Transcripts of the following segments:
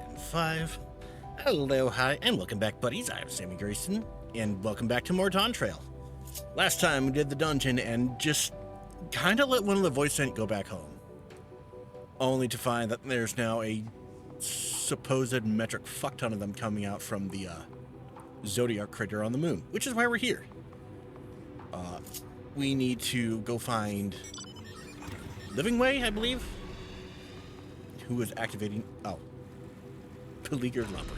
and 5. Hello, hi, and welcome back, buddies. I am Sammy Grayson, and welcome back to more Dawntrail. Last time we did the dungeon and just kind of let one of the voice sent go back home. Only to find that there's now a supposed metric fuck ton of them coming out from the Zodiac crater on the moon, which is why we're here. We need to go find Living Way, I believe, who is activating... Oh. Beleaguered Leopard.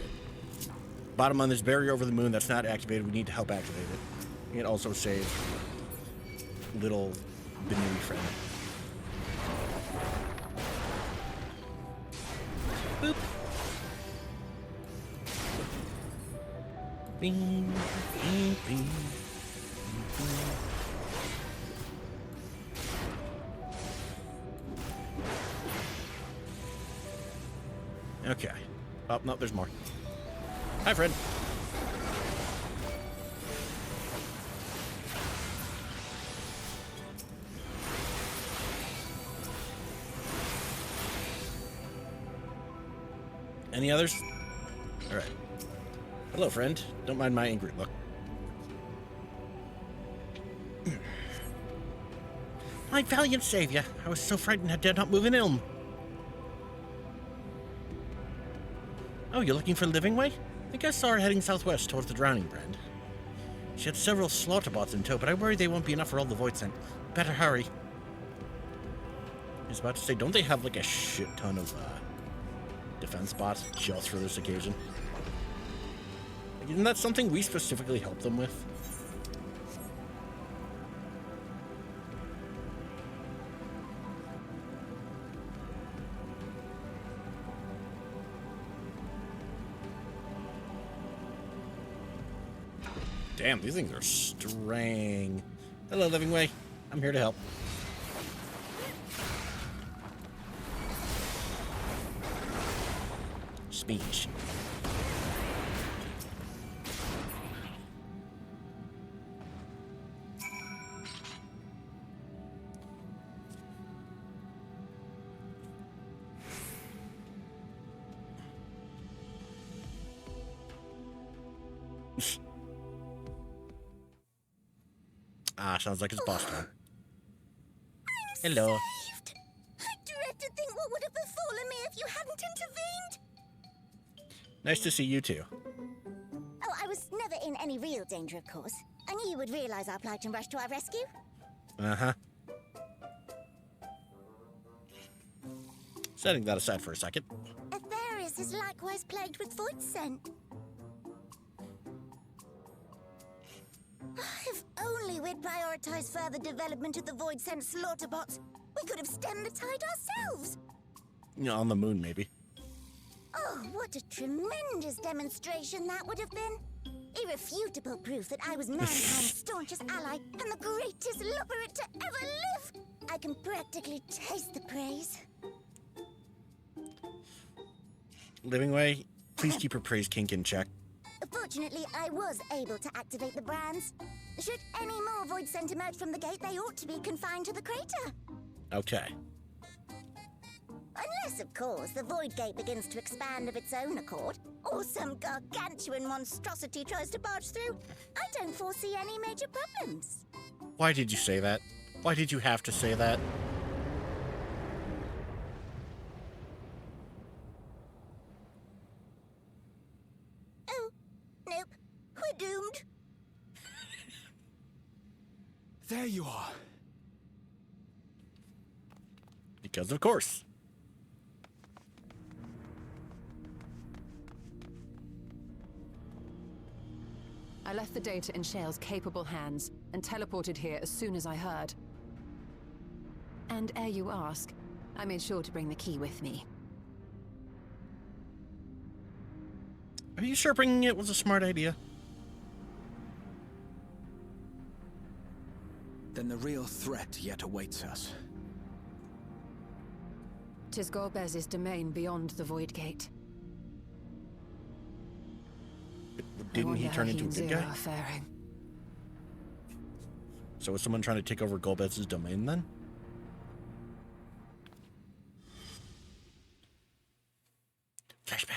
Bottom on this barrier over the moon that's not activated. We need to help activate it. And also save little Benui friend. Boop. Bing, bing, bing. Okay. Oh, no, there's more. Hi, friend. Any others? All right. Hello, friend. Don't mind my angry look. My valiant savior. I was so frightened I dared not move an elm. Oh, you're looking for Living Way? I think I saw her heading southwest towards the Drowning Brand. She had several slaughter bots in tow, but I worry they won't be enough for all the void sent. Better hurry. I was about to say, don't they have like a shit ton of defense bots just for this occasion? Like, isn't that something we specifically help them with? Damn, these things are strang. Hello, Living Way. I'm here to help. Speech. Ah, sounds like it's boss time. Hello. Saved. I dread to think what would have befallen me if you hadn't intervened. Nice to see you too. Oh, I was never in any real danger, of course. I knew you would realize our plight and rush to our rescue. Uh-huh. Setting that aside for a second. Atheris is likewise plagued with void scent. If only we'd prioritized further development of the void scent slaughter bots, we could have stemmed the tide ourselves. You know, on the moon, maybe. Oh, what a tremendous demonstration that would have been. Irrefutable proof that I was mankind's staunchest ally and the greatest lubberite to ever live. I can practically taste the praise. Living Way, please keep her praise kink in check. Fortunately, I was able to activate the brands. Should any more void scent emerge from the gate, they ought to be confined to the crater. Okay. Unless, of course, the void gate begins to expand of its own accord, or some gargantuan monstrosity tries to barge through. I don't foresee any major problems. Why did you say that? Why did you have to say that? Oh, nope. We're doomed. There you are. Because of course. I left the data in Shale's capable hands and teleported here as soon as I heard. And ere you ask, I made sure to bring the key with me. Are you sure bringing it was a smart idea? Then the real threat yet awaits us. 'Tis Golbez's domain beyond the Void Gate. Didn't he turn into a good guy? Are faring. So is someone trying to take over Golbez's domain then? Flashback.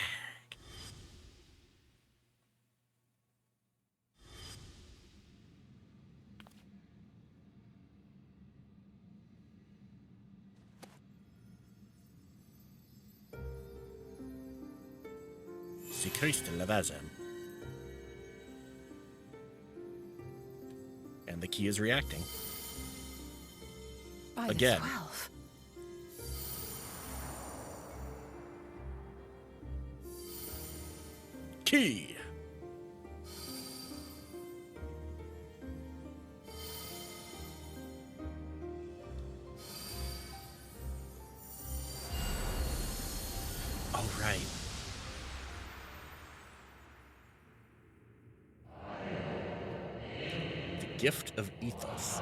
crystal of Azem. And the key is reacting. By Again. the 12. Key! All right. The gift of ethos.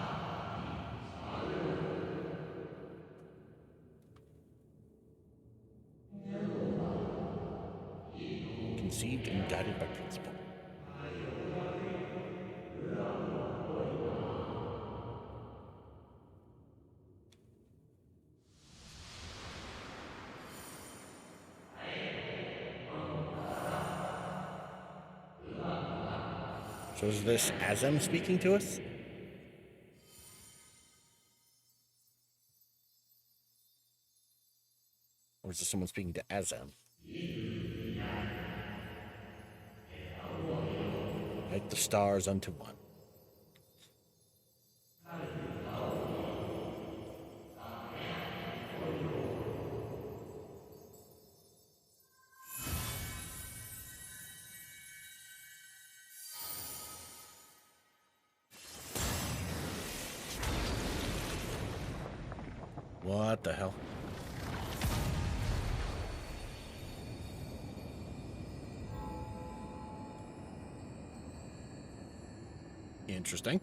Conceived and guided by principle. So is this Azem speaking to us? Or is this someone speaking to Azem? Unite the stars unto one. What the hell? Interesting.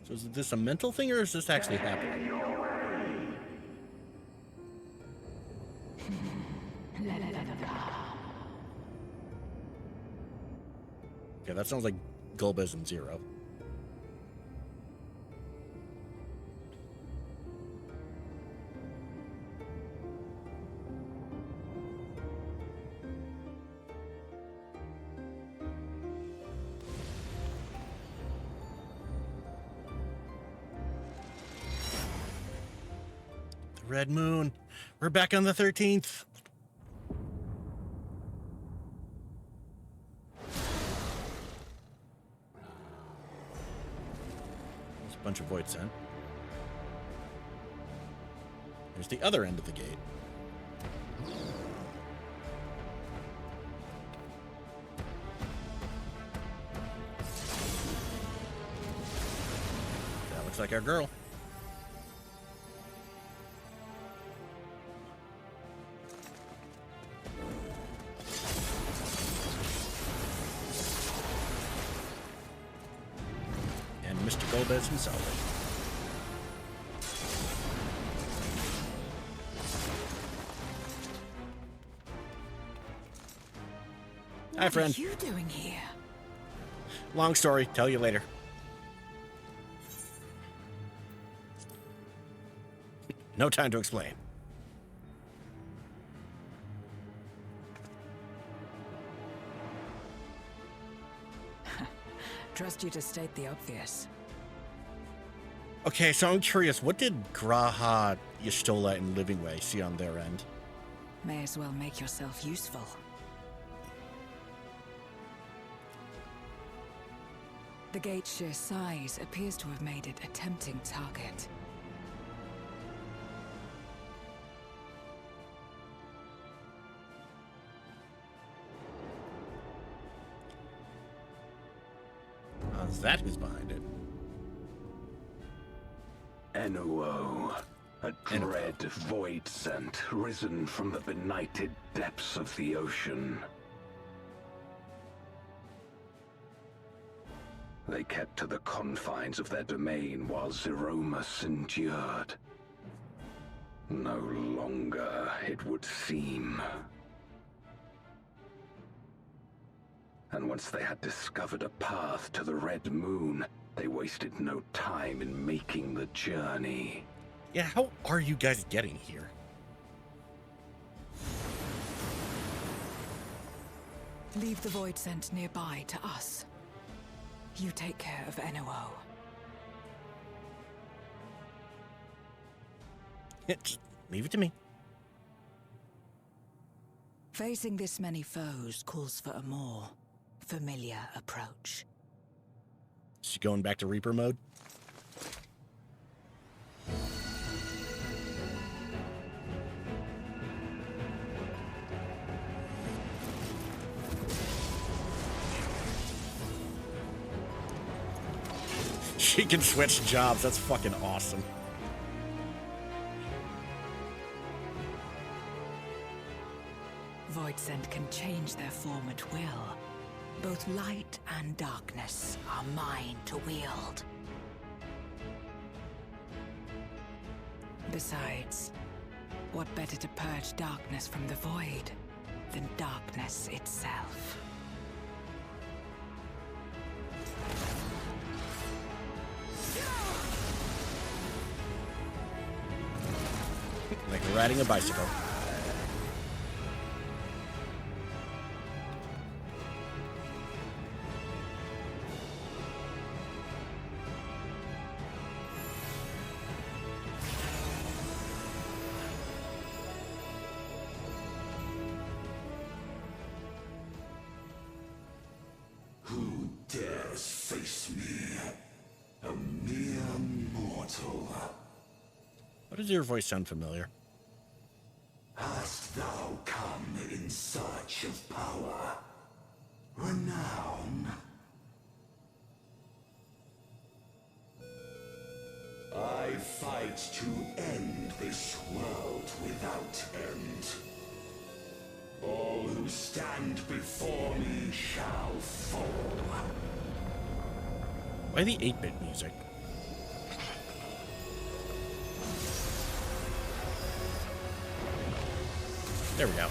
So is this a mental thing or is this actually happening? Okay, that sounds like Golbez and Zero. Red Moon. We're back on the 13th. There's a bunch of void sent. There's the other end of the gate. That looks like our girl. Mr. Golbez himself. Hi, friend. What are you doing here? Long story. Tell you later. No time to explain. Trust you to state the obvious. Okay, so I'm curious, what did Graha, Y'shtola, and Living Way see on their end? May as well make yourself useful. The gate's sheer size appears to have made it a tempting target. Is that who's behind it? Enuo, a dread void scent risen from the benighted depths of the ocean. They kept to the confines of their domain while Zeromus endured. No longer, it would seem. And once they had discovered a path to the Red Moon, they wasted no time in making the journey. Yeah, how are you guys getting here? Leave the void scent nearby to us. You take care of Enuo. Just leave it to me. Facing this many foes calls for a more familiar approach. She going back to Reaper mode? She can switch jobs. That's fucking awesome. Voidsent can change their form at will. Both light and darkness are mine to wield. Besides, what better to purge darkness from the void than darkness itself? Like riding a bicycle. Who dares face me? A mere mortal. Why does your voice sound familiar? Hast thou come in search of power? Renown? I fight to end this world without end. All who stand before me shall fall. Why the 8-bit music? There we go.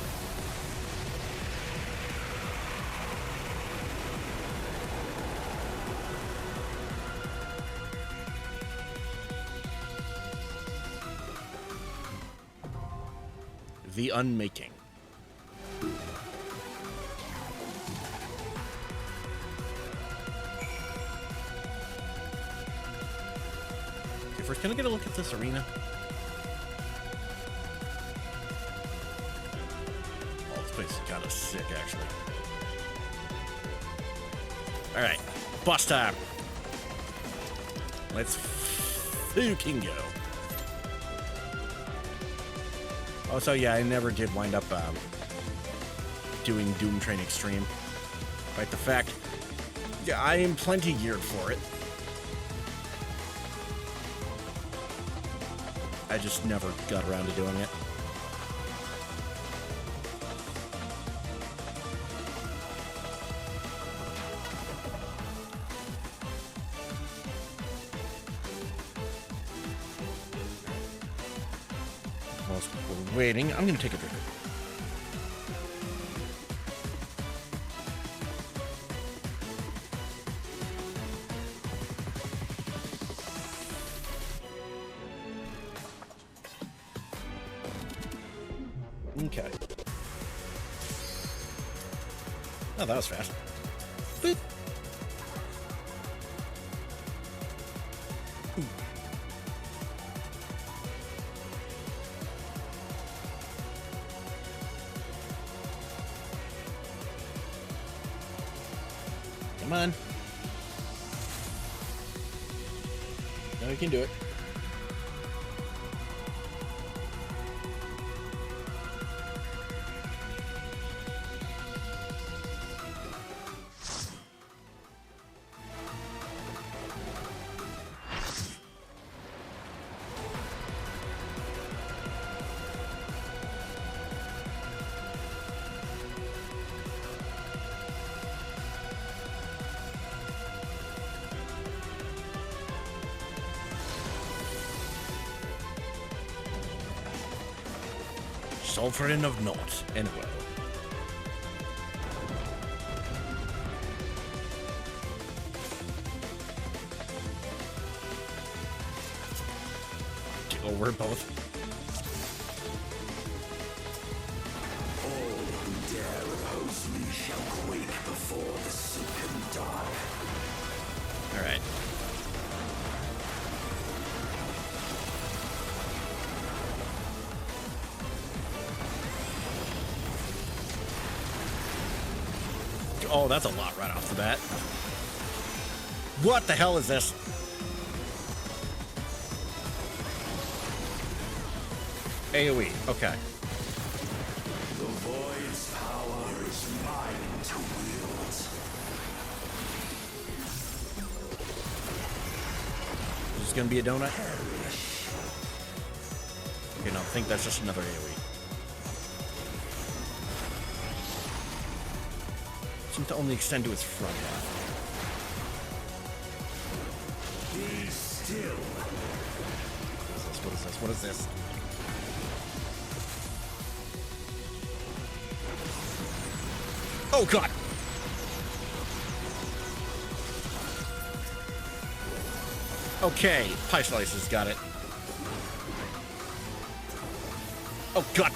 The Unmaking. Okay, first, can I get a look at this arena? Oh, this place is kind of sick, actually. All right, boss time. Let's fucking go. Oh, so yeah, I never did wind up doing Doom Train Extreme. Despite the fact, yeah, I am plenty geared for it. I just never got around to doing it. Whilst we're waiting, I'm gonna take a drink. Okay. Oh, that was fast. Boop. Ooh. Come on. Now we can do it. Sovereign of Naught, anyway. Oh, we're both. All who dare oppose me shall quake before the silken dark. All right. Oh, that's a lot right off the bat. What the hell is this? AoE, okay. The void's power is mine to wield. Is this gonna be a donut? Okay, no, I think that's just another AoE. Seems to only extend to its front half. Be still. What is this? What is this? Oh god! Okay, pie slices, got it. Oh god!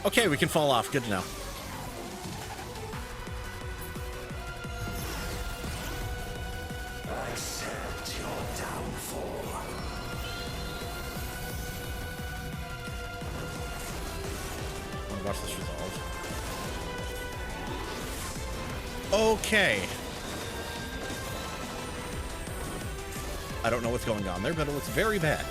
Okay, we can fall off, good to know. Accept your downfall. I want to watch this resolve. Okay. I don't know what's going on there, but it looks very bad.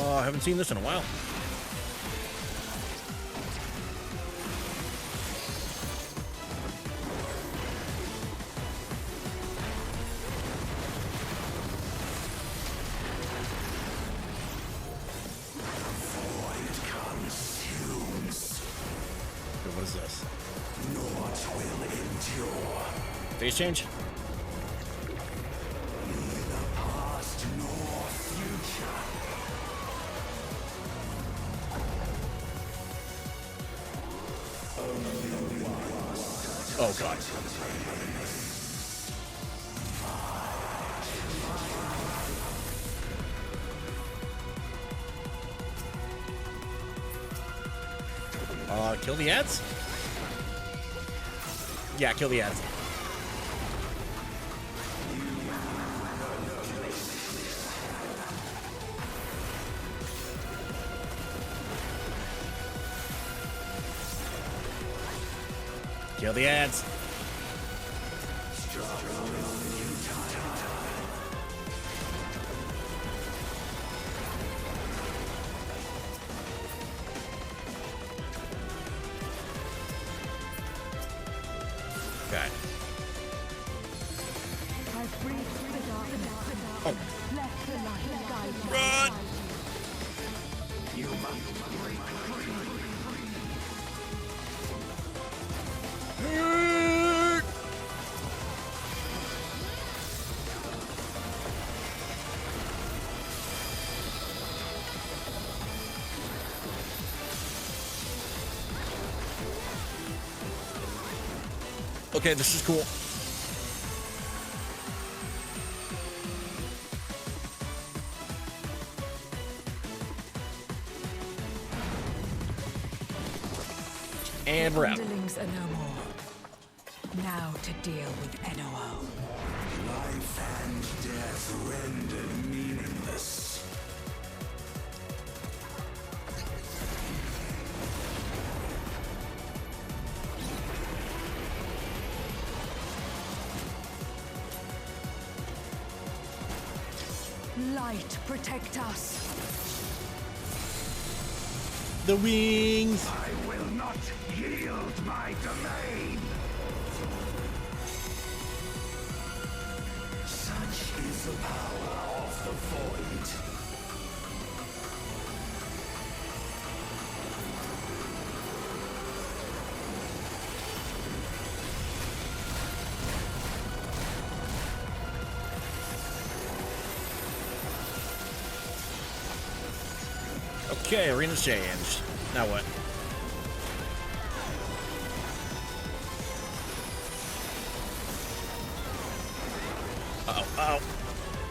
Oh, I haven't seen this in a while. Okay, what is this? Naught will endure. Face change? Neither past nor future. Oh god. Kill the ads? Yeah, kill the ads. Kill the ads. Okay. Oh. Run! Okay, this is cool. And we're out. Underlings are no more. Now to deal with NOO. Life and death rendered meaningless. Light, protect us. The wings. I will not yield my domain. Such is the power of the void. Okay, arena's changed. Now what? Uh-oh, uh-oh.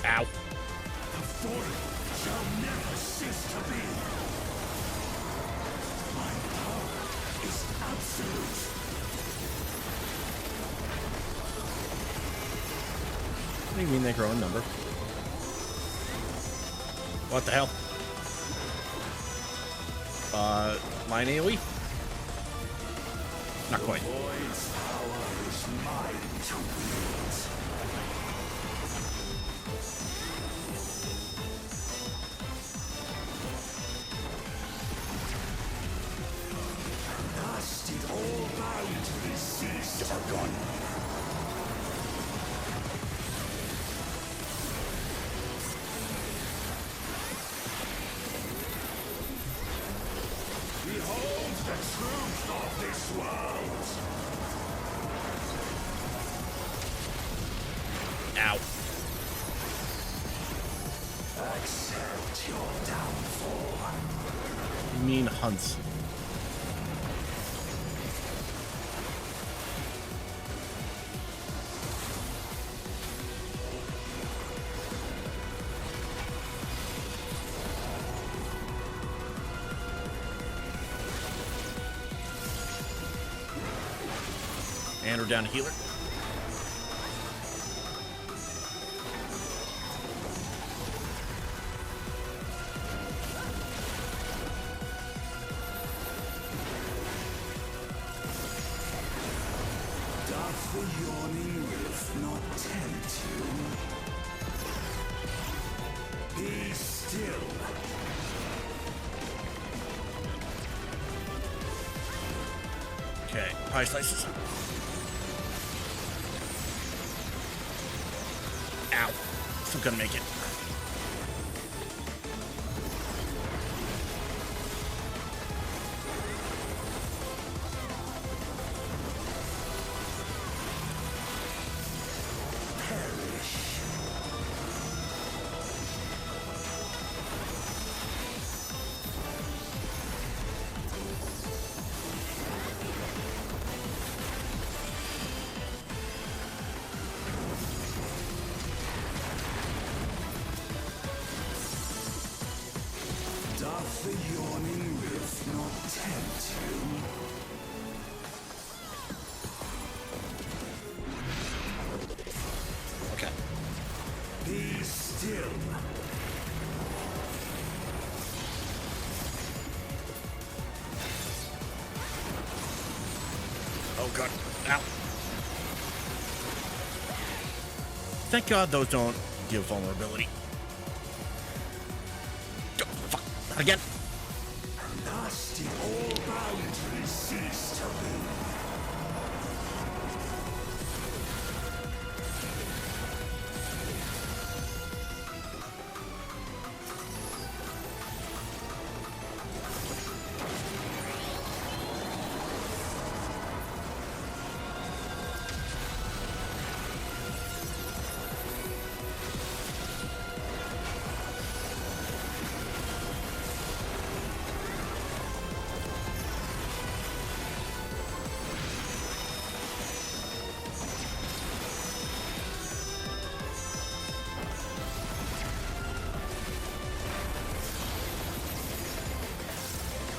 Ow. The void shall never cease to be. My power is absolute. What do you mean they grow in number? What the hell? Line AoE? Not quite. Void's power is mine to wield. Thus did all boundaries cease to be. Behold the truth of this world! Ow. Accept your downfall. You mean hunts. And we're down to healer. Doth the yawning rift not tempt you? Be still. Okay, pie slices. Ow. Still gonna make it. Doth the yawning rift not tempt you? Okay. Be still. Oh god. Ow. Thank god those don't give vulnerability. Oh, fuck. Not again. Thus did all boundaries cease to be.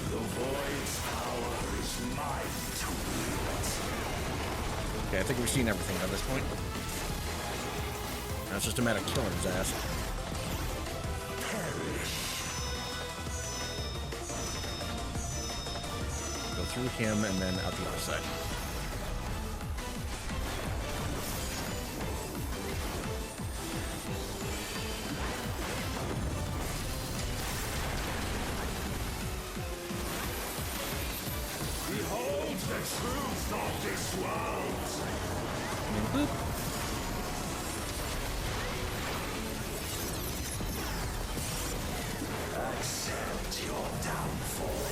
The void's power is mine to wield. Okay, I think we've seen everything at this point. Now it's just a matter of killing his ass. Perish. Go through him and then out the other side. Behold the truth of this world. And boop. Accept your downfall.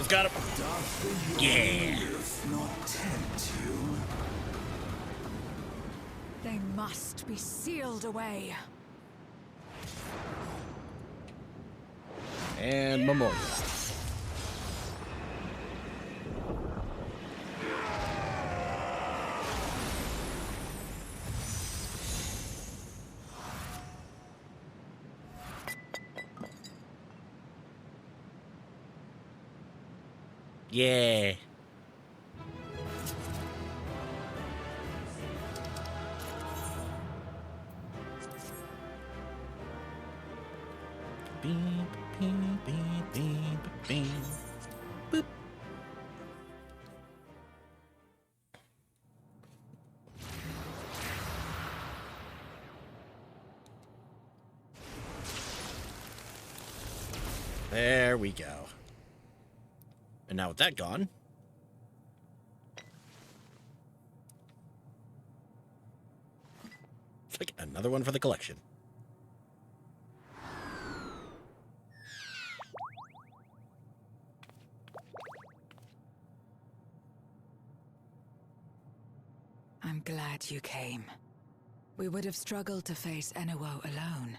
Almost got him. Yeah. Not tempt you. They must be sealed away. And memorial. Yeah. Beep, beep, beep, beep, beep. Boop. There we go. And now with that gone, it's like another one for the collection. I'm glad you came. We would have struggled to face Enuo alone.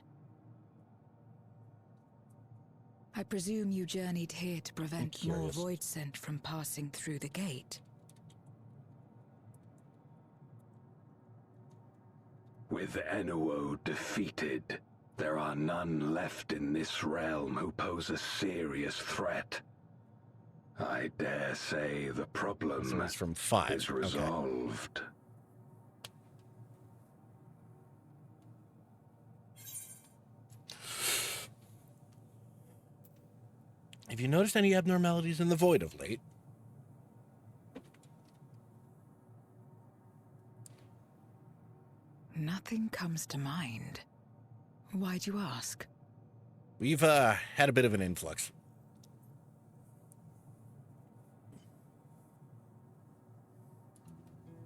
I presume you journeyed here to prevent more void scent from passing through the gate. With Enuo defeated, there are none left in this realm who pose a serious threat. I dare say the problem It's from 5. is resolved. Have you noticed any abnormalities in the void of late? Nothing comes to mind. Why'd you ask? We've had a bit of an influx.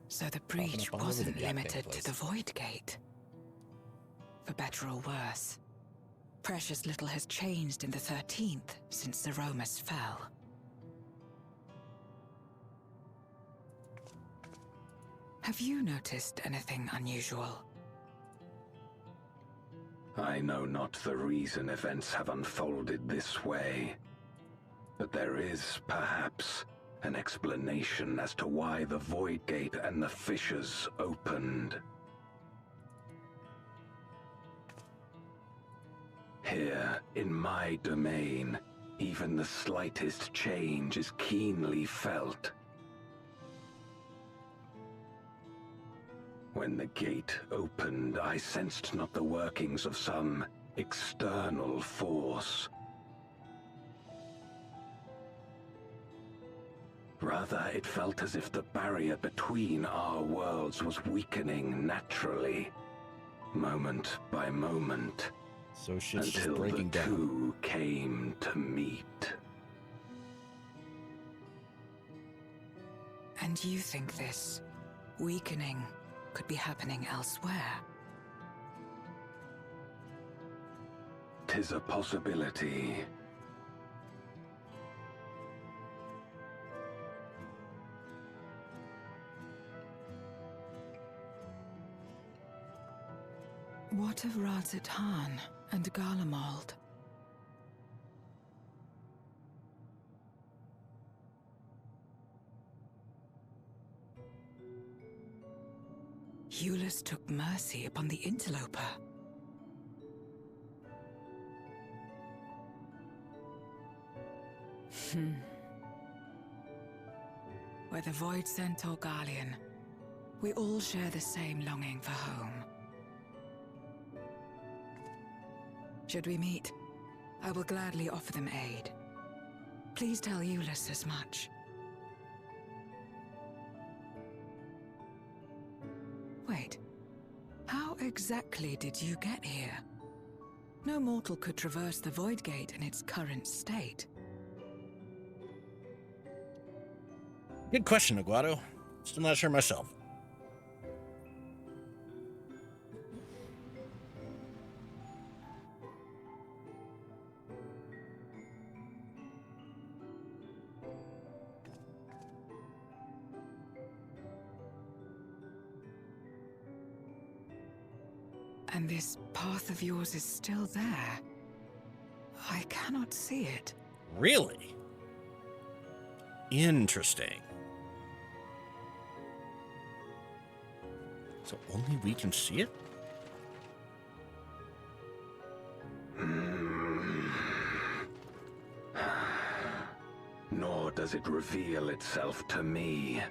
So the Popping breach up all over wasn't the goddamn limited place. to the Void Gate. For better or worse, precious little has changed in the 13th since Zeromus fell. Have you noticed anything unusual? I know not the reason events have unfolded this way, but there is, perhaps, an explanation as to why the Void Gate and the fissures opened. Here, in my domain, even the slightest change is keenly felt. When the gate opened, I sensed not the workings of some external force. Rather, it felt as if the barrier between our worlds was weakening naturally, moment by moment, So shit's just until the breaking down. two came to meet. And you think this weakening could be happening elsewhere? 'Tis a possibility. What of Razat Han and Garlemald? Euless took mercy upon the interloper. Whether Void Scent or Garlean, we all share the same longing for home. Should we meet, I will gladly offer them aid. Please tell Euless as much. Wait, how exactly did you get here? No mortal could traverse the Void Gate in its current state. Good question, Aguado. Still not sure myself. And this path of yours is still there. I cannot see it. Really? Interesting. So only we can see it? Nor does it reveal itself to me.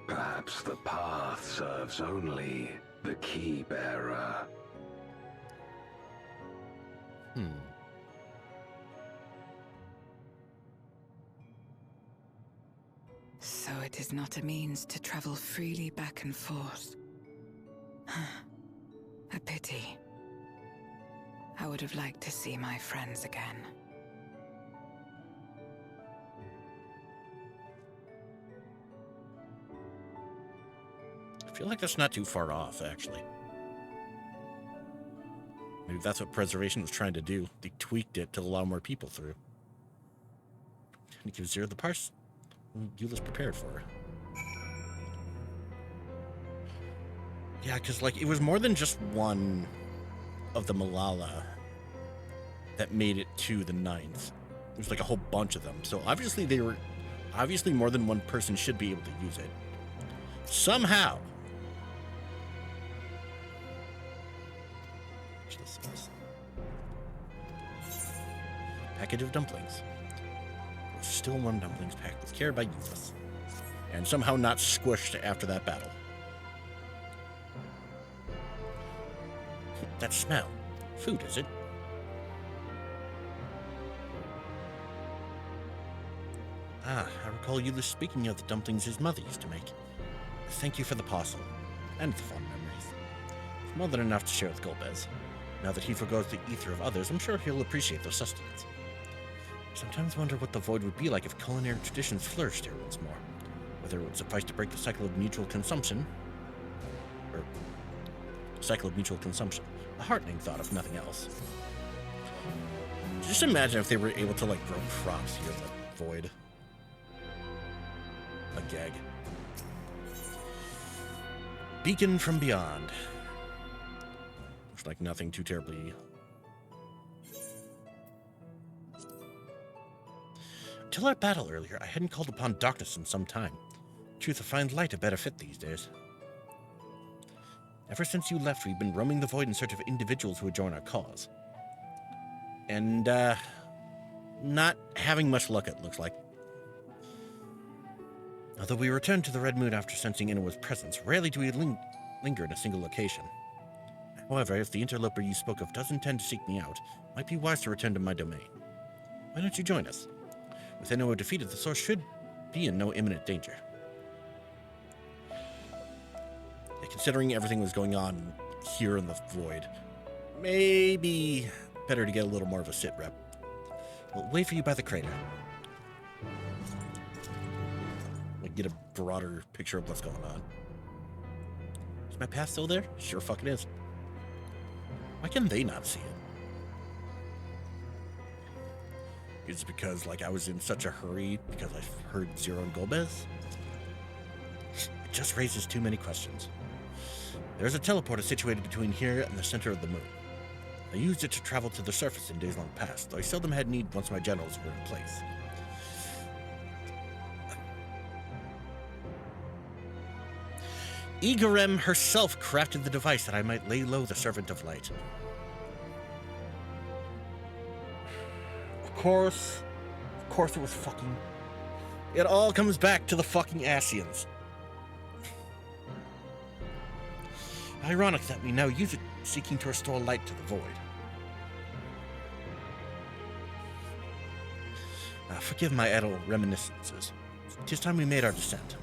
Perhaps the path serves only the key bearer. So it is not a means to travel freely back and forth. A pity. I would have liked to see my friends again. I feel like that's not too far off, actually. Maybe that's what preservation was trying to do. They tweaked it to allow more people through. And it gives Zero the parts Eula's prepared for. Yeah, because, like, it was more than just one of the Malala that made it to the 9th. It was like a whole bunch of them. So obviously obviously more than one person should be able to use it. Somehow. Package of dumplings. Still warm dumplings packed with care by Euless. And somehow not squished after that battle. That smell. Food, is it? Ah, I recall Euless speaking of the dumplings his mother used to make. Thank you for the parcel. And the fond memories. It's more than enough to share with Golbez. Now that he forgoes the ether of others, I'm sure he'll appreciate their sustenance. Sometimes wonder what the Void would be like if culinary traditions flourished here once more. Whether it would suffice to break the cycle of mutual consumption. Or... cycle of mutual consumption. A heartening thought, if nothing else. Just imagine if they were able to, like, grow crops here in the Void. A gag. Beacon from Beyond. Looks like nothing too terribly... Till our battle earlier, I hadn't called upon darkness in some time. Truth, I find light a better fit these days. Ever since you left, we've been roaming the Void in search of individuals who would join our cause. And, not having much luck, it looks like. Although we returned to the Red Moon after sensing Inua's presence, rarely do we linger in a single location. However, if the interloper you spoke of does intend to seek me out, it might be wise to return to my domain. Why don't you join us? With Inua defeated, the source should be in no imminent danger. Yeah, considering everything was going on here in the Void, maybe better to get a little more of a sit rep. We'll wait for you by the crater. Like, get a broader picture of what's going on. Is my path still there? Sure fucking is. Why can they not see it? Is it because, like, I was in such a hurry because I heard Zero and Golbez? It just raises too many questions. There's a teleporter situated between here and the center of the moon. I used it to travel to the surface in days long past, though I seldom had need once my generals were in place. Igarem herself crafted the device that I might lay low the Servant of Light. Of course it was fucking... It all comes back to the fucking Asians. Ironic that we now use it seeking to restore light to the Void. Forgive my idle reminiscences. 'Tis time we made our descent.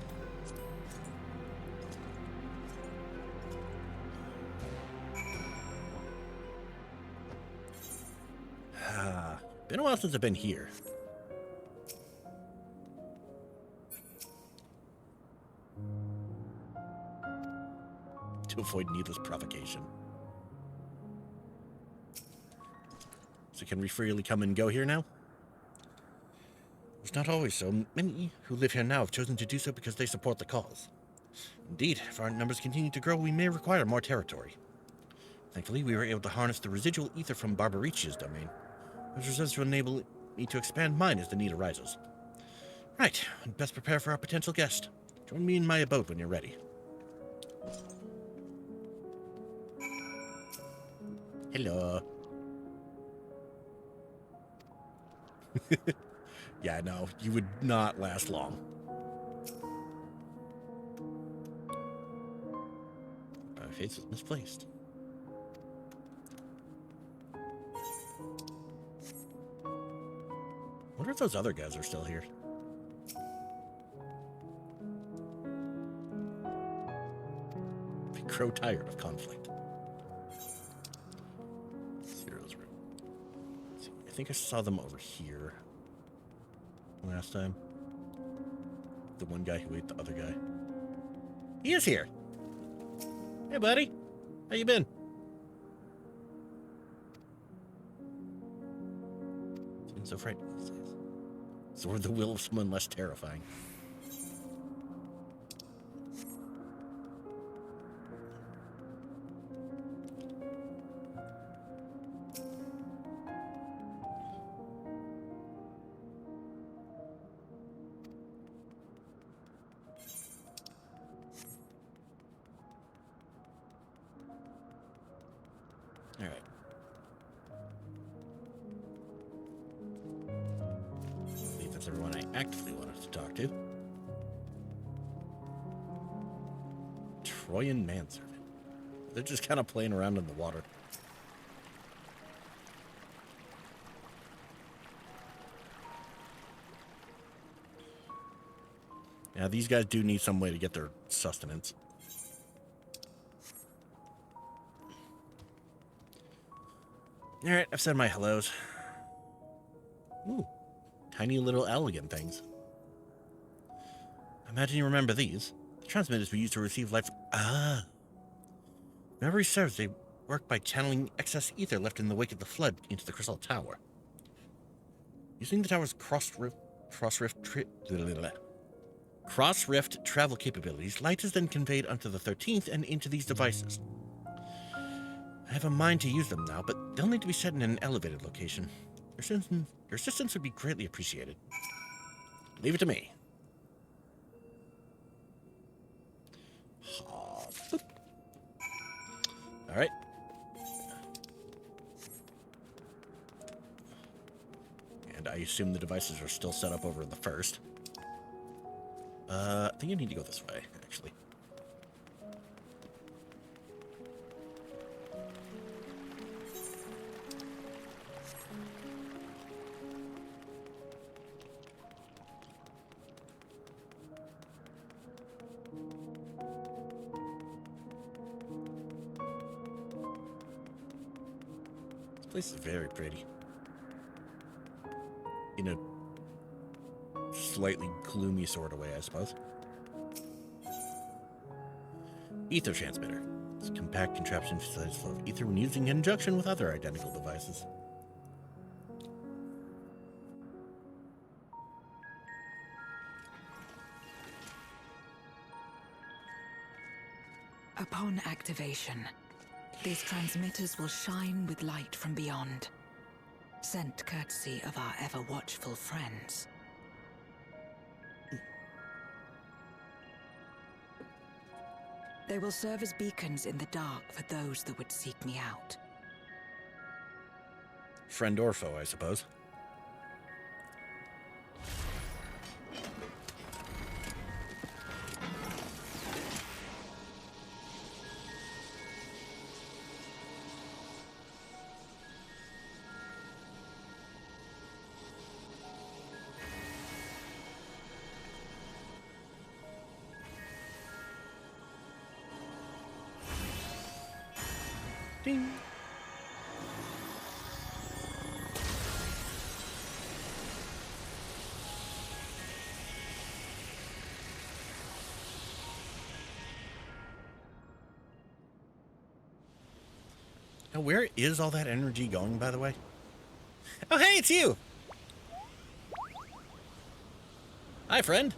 Been a while since I've been here. To avoid needless provocation. So can we freely come and go here now? It's not always so. Many who live here now have chosen to do so because they support the cause. Indeed, if our numbers continue to grow, we may require more territory. Thankfully, we were able to harness the residual ether from Barbariccia's domain, which was to enable me to expand mine as the need arises. Right, I'd best prepare for our potential guest. Join me in my abode when you're ready. Hello. Yeah, no, you would not last long. My face is misplaced. Wonder if those other guys are still here. I grow tired of conflict. Zero's room. I think I saw them over here last time. The one guy who ate the other guy. He is here. Hey, buddy. How you been? Been so frightening these days. So were the will of someone less terrifying. All right. I believe that's everyone I actively wanted to talk to. Troyan manservant. They're just kind of playing around in the water. Now, these guys do need some way to get their sustenance. Alright, I've said my hellos. Ooh, tiny little elegant things. Imagine you remember these. The transmitters we use to receive life. Ah. Memory serves, they work by channeling excess ether left in the wake of the flood into the Crystal Tower. Using the tower's cross-rift travel capabilities, light is then conveyed onto the 13th and into these devices. I have a mind to use them now, but they'll need to be set in an elevated location. Your assistance would be greatly appreciated. Leave it to me. All right. And I assume the devices are still set up over the first. I think I need to go this way, actually. This place is very pretty. In a slightly gloomy sort of way, I suppose. Ether transmitter. It's a compact contraption facilitates flow of ether when used in conjunction with other identical devices. Upon activation, these transmitters will shine with light from beyond, sent courtesy of our ever-watchful friends. They will serve as beacons in the dark for those that would seek me out. Friend or foe, I suppose. Ding. Now, where is all that energy going, by the way? Oh, hey, it's you! Hi, friend.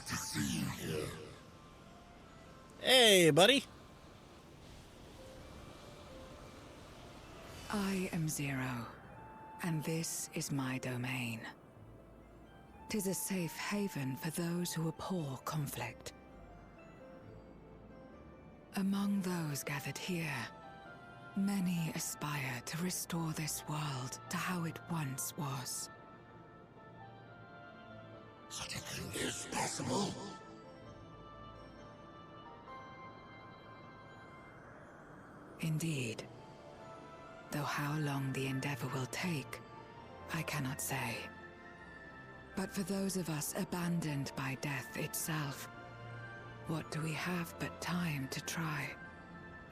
to see you here. Hey, buddy. I am Zero, and this is my domain. 'Tis a safe haven for those who abhor conflict. Among those gathered here, many aspire to restore this world to how it once was. Such a thing is possible. Indeed. Though how long the endeavor will take, I cannot say. But for those of us abandoned by death itself, what do we have but time to try,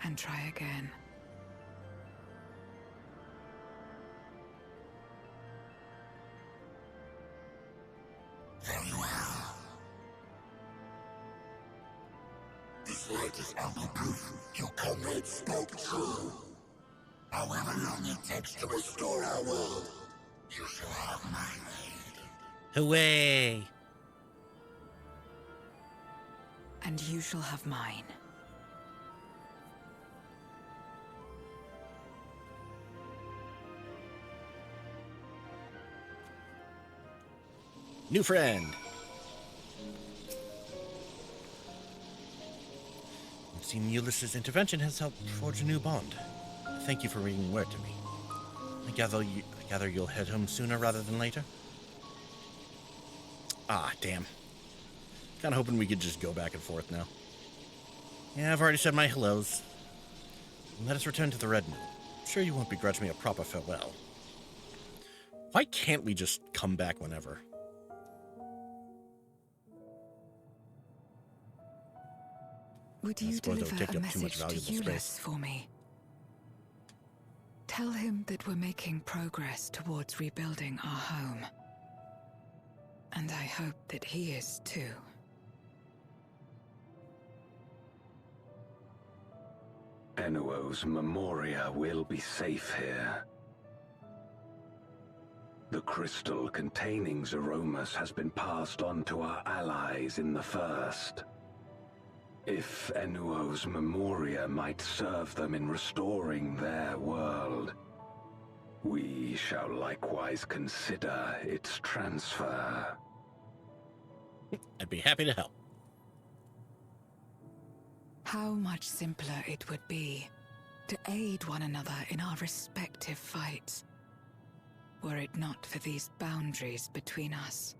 and try again? Very well. This latest ample proof your comrades spoke true. However long it takes to restore our world, you shall have my aid. Hooray! And you shall have mine. New friend. It seems Ulysses' intervention has helped forge a new bond. Thank you for bringing word to me. I gather you'll head home sooner rather than later? Ah, damn. Kinda hoping we could just go back and forth now. Yeah, I've already said my hellos. Let us return to the Red Moon. I'm sure you won't begrudge me a proper farewell. Why can't we just come back whenever? Would I you suppose that would deliver take a up too much message to valuable Ulysses space. for me? Tell him that we're making progress towards rebuilding our home. And I hope that he is too. Enuo's Memoria will be safe here. The crystal containing Zeromus has been passed on to our allies in the First. If Enuo's Memoria might serve them in restoring their world, we shall likewise consider its transfer. I'd be happy to help. How much simpler it would be to aid one another in our respective fights, were it not for these boundaries between us.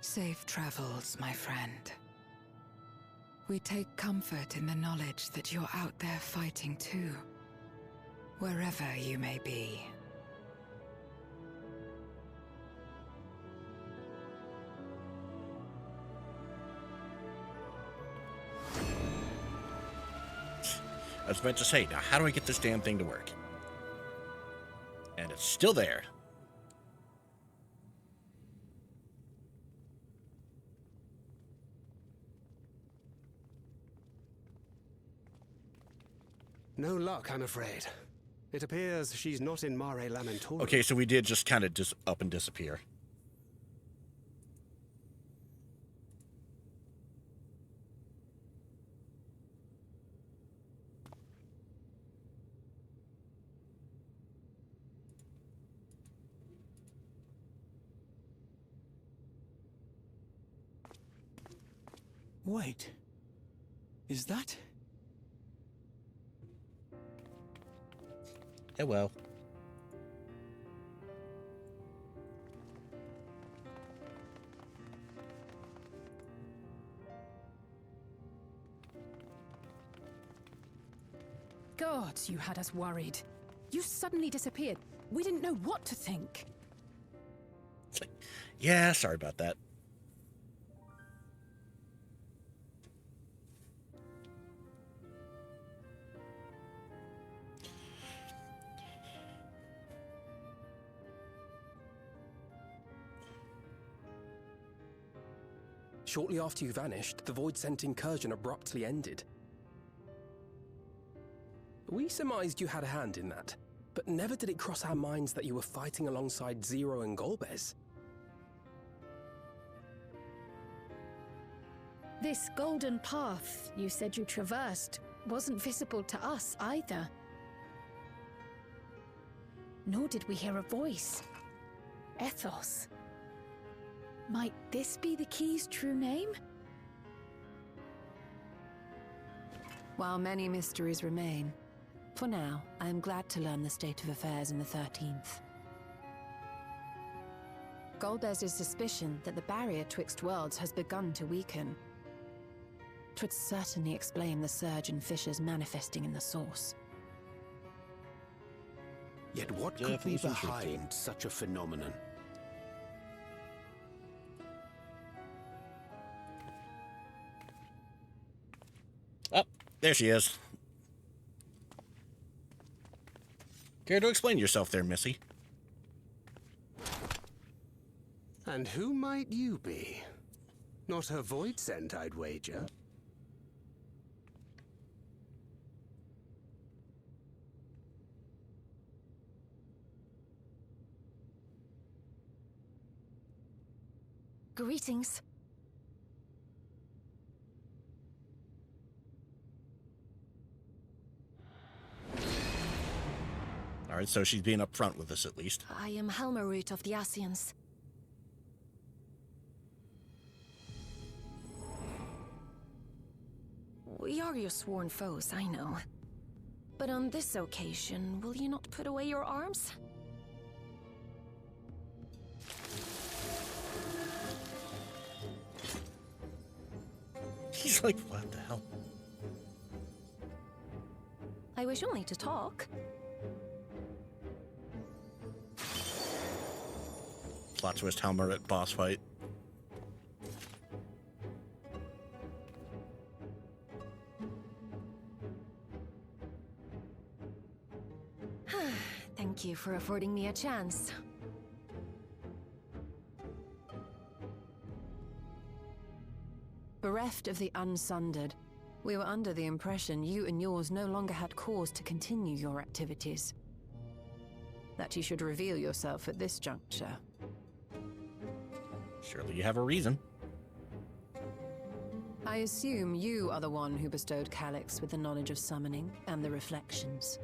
Safe travels, my friend. We take comfort in the knowledge that you're out there fighting too, wherever you may be. I was about to say, now how do I get this damn thing to work? And it's still there. No luck, I'm afraid. It appears she's not in Mare Lamentorum. Okay, so we did just kind of just up and disappear. Wait. Is that... Oh well. God, you had us worried. You suddenly disappeared. We didn't know what to think. It's like, yeah, sorry about that. Shortly after you vanished, the Void-sent incursion abruptly ended. We surmised you had a hand in that, but never did it cross our minds that you were fighting alongside Zero and Golbez. This golden path you said you traversed wasn't visible to us either. Nor did we hear a voice. Ethos. Might this be the key's true name? While many mysteries remain, for now, I am glad to learn the state of affairs in the 13th. Golbez's suspicion that the barrier twixt worlds has begun to weaken. 'Twould certainly explain the surge in fissures manifesting in the source. Yet what could be behind such a phenomenon? Oh, there she is. Care to explain yourself there, Missy? And who might you be? Not her void scent, I'd wager. Greetings. Alright, so she's being upfront with us at least. I am Helmarut of the Asians. We are your sworn foes, I know. But on this occasion, will you not put away your arms? He's like, what the hell? I wish only to talk. Plot twist Helmer at boss fight. Thank you for affording me a chance. Bereft of the Unsundered, we were under the impression you and yours no longer had cause to continue your activities. That you should reveal yourself at this juncture. Surely you have a reason. I assume you are the one who bestowed Calyx with the knowledge of summoning and the reflections.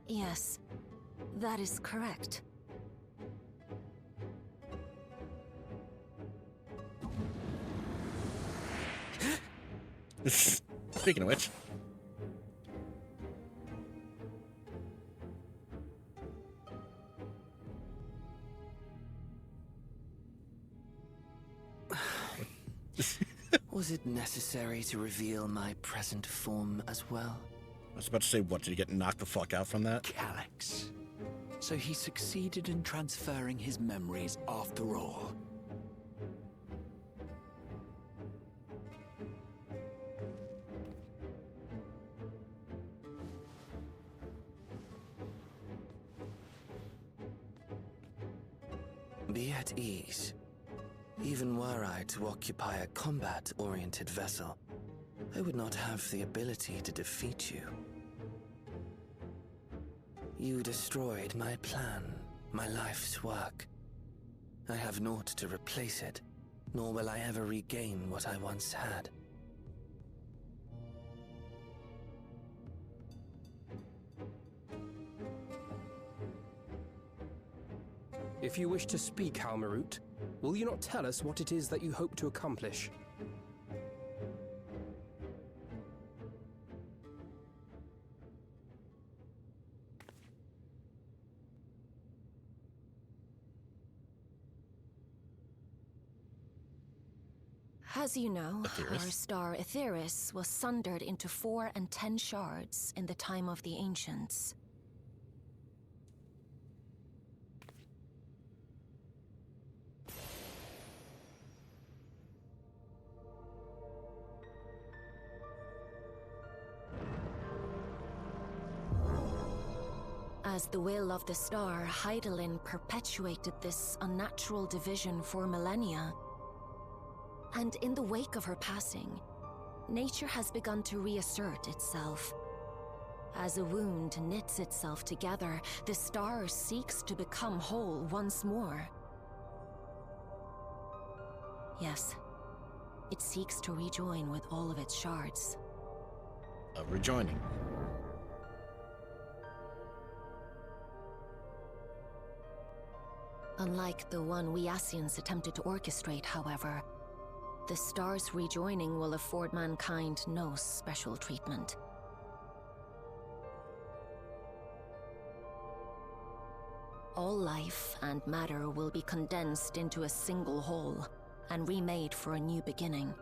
Yes, that is correct. Speaking of which. Was it necessary to reveal my present form as well? I was about to say, what, did you get knocked the fuck out from that? Calyx. So he succeeded in transferring his memories after all. Be at ease. Even were I to occupy a combat-oriented vessel, I would not have the ability to defeat you. You destroyed my plan, my life's work. I have naught to replace it, nor will I ever regain what I once had. If you wish to speak, Helmarut, will you not tell us what it is that you hope to accomplish? As you know, Aetheris. our star Aetheris was sundered into 4 and 10 shards in the time of the Ancients. As the will of the star, Hydaelyn perpetuated this unnatural division for millennia. And in the wake of her passing, nature has begun to reassert itself. As a wound knits itself together, the star seeks to become whole once more. Yes. It seeks to rejoin with all of its shards. Rejoining. Unlike the one we Asians attempted to orchestrate, however, the stars rejoining will afford mankind no special treatment. All life and matter will be condensed into a single whole and remade for a new beginning.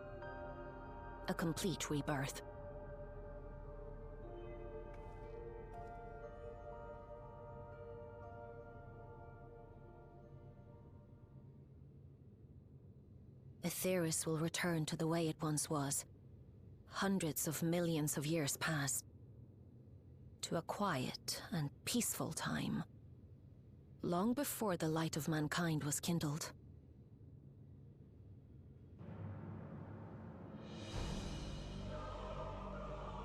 A complete rebirth. Aetheris will return to the way it once was. Hundreds of millions of years past. To a quiet and peaceful time. Long before the light of mankind was kindled.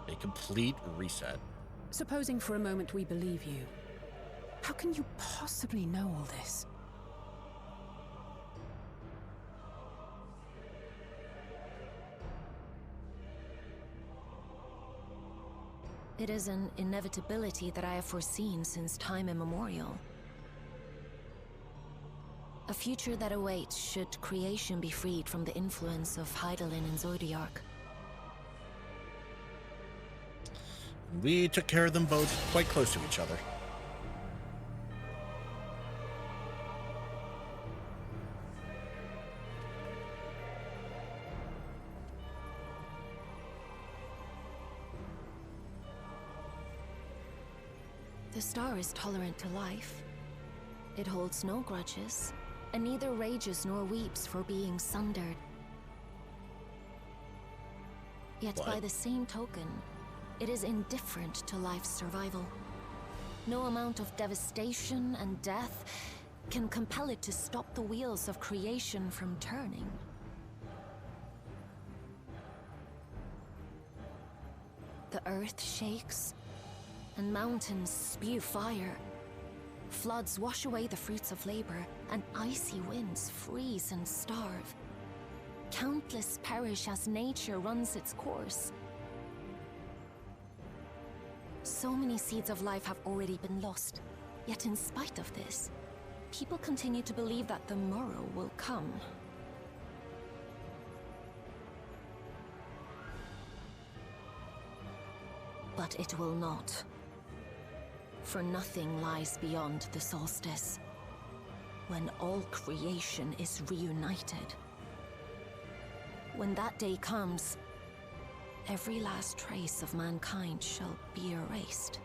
A complete reset. Supposing for a moment we believe you, how can you possibly know all this? It is an inevitability that I have foreseen since time immemorial. A future that awaits should creation be freed from the influence of Hydaelyn and Zodiac. We took care of them both quite close to each other. The star is tolerant to life. It holds no grudges, and neither rages nor weeps for being sundered. Yet by the same token, it is indifferent to life's survival. No amount of devastation and death can compel it to stop the wheels of creation from turning. The earth shakes, and mountains spew fire. Floods wash away the fruits of labor, and icy winds freeze and starve. Countless perish as nature runs its course. So many seeds of life have already been lost. Yet in spite of this, people continue to believe that the morrow will come. But it will not. For nothing lies beyond the solstice, when all creation is reunited. When that day comes, every last trace of mankind shall be erased.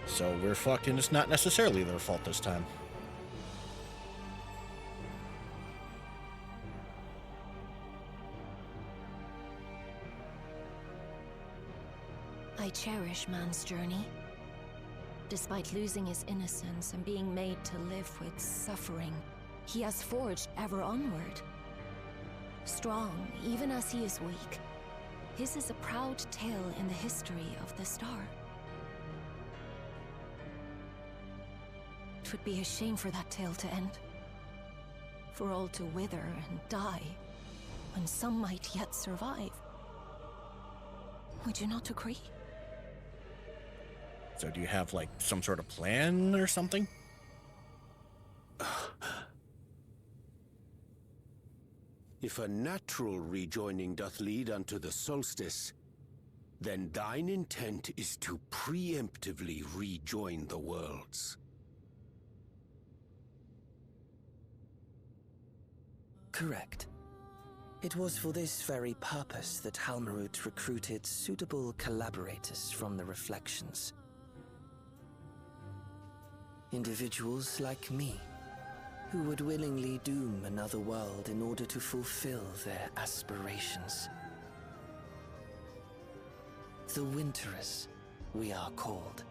So we're fucked, and it's not necessarily their fault this time. I cherish man's journey. Despite losing his innocence and being made to live with suffering, he has forged ever onward. Strong, even as he is weak, his is a proud tale in the history of the star. It would be a shame for that tale to end. For all to wither and die, when some might yet survive. Would you not agree? So do you have, like, some sort of plan or something? If a natural rejoining doth lead unto the solstice, then thine intent is to preemptively rejoin the worlds. Correct. It was for this very purpose that Halmarut recruited suitable collaborators from the Reflections. Individuals like me, who would willingly doom another world in order to fulfill their aspirations. The Winterers, we are called.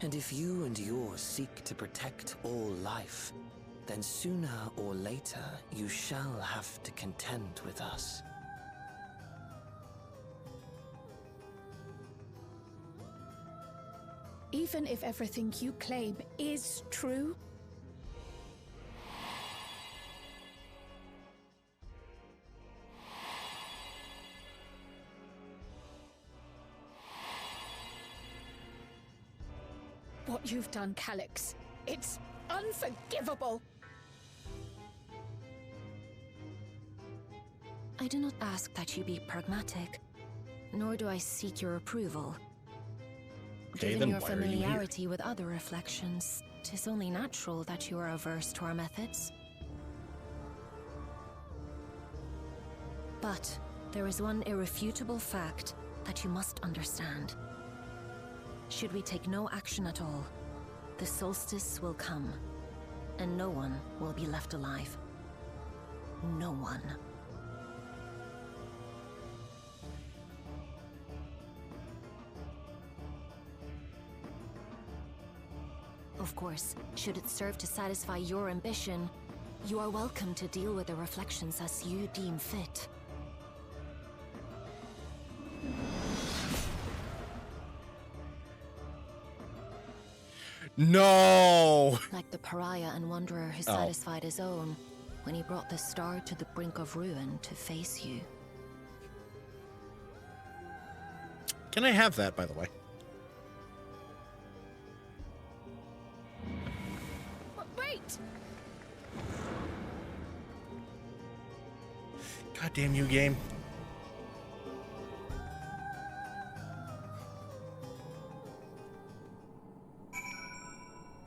And if you and yours seek to protect all life, then sooner or later you shall have to contend with us. Even if everything you claim is true, what you've done, Calyx. It's unforgivable. I do not ask that you be pragmatic, nor do I seek your approval. Okay, Given then your why are you here? familiarity with other reflections, 'tis only natural that you are averse to our methods. But there is one irrefutable fact that you must understand. Should we take no action at all, the solstice will come, and no one will be left alive. No one. Of course, should it serve to satisfy your ambition, you are welcome to deal with the reflections as you deem fit. No! Like the pariah and wanderer who satisfied his own when he brought the star to the brink of ruin to face you. Can I have that, by the way? Wait! God damn you, game.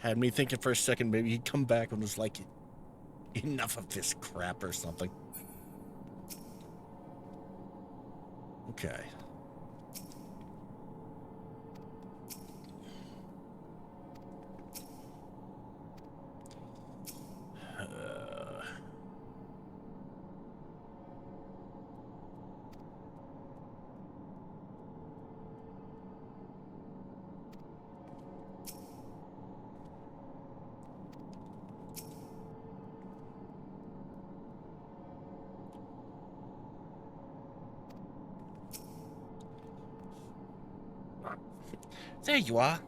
Had me thinking for a second maybe he'd come back and was like, enough of this crap or something. Okay. There you are.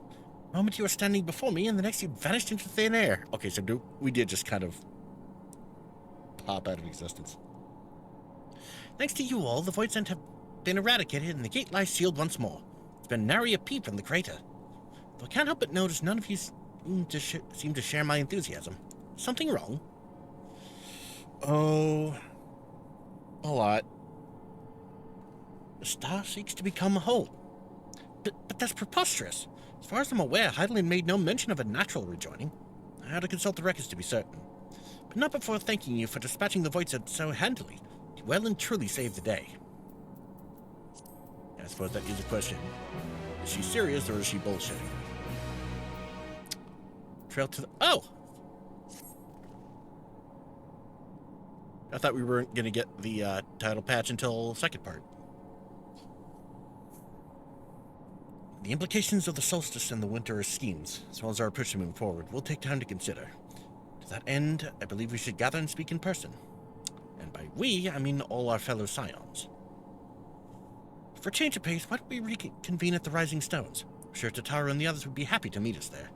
The moment you were standing before me, and the next you vanished into thin air. Okay, so we did just kind of pop out of existence. Thanks to you all, the voids have been eradicated, and the gate lies sealed once more. It's been nary a peep from the crater. Though I can't help but notice none of you seem to share my enthusiasm. Something wrong? Oh, a lot. The star seeks to become a whole. But that's preposterous. As far as I'm aware, Heidelin made no mention of a natural rejoining. I had to consult the records to be certain. But not before thanking you for dispatching the voids so handily. You well and truly saved the day. I suppose that is a question. Is she serious or is she bullshitting? Trail to the... Oh! I thought we weren't going to get the title patch until the second part. The implications of the solstice and the winter schemes, as well as our approach to moving forward, will take time to consider. To that end, I believe we should gather and speak in person. And by we, I mean all our fellow scions. For change of pace, why don't we reconvene at the Rising Stones? I'm sure Tataru and the others would be happy to meet us there.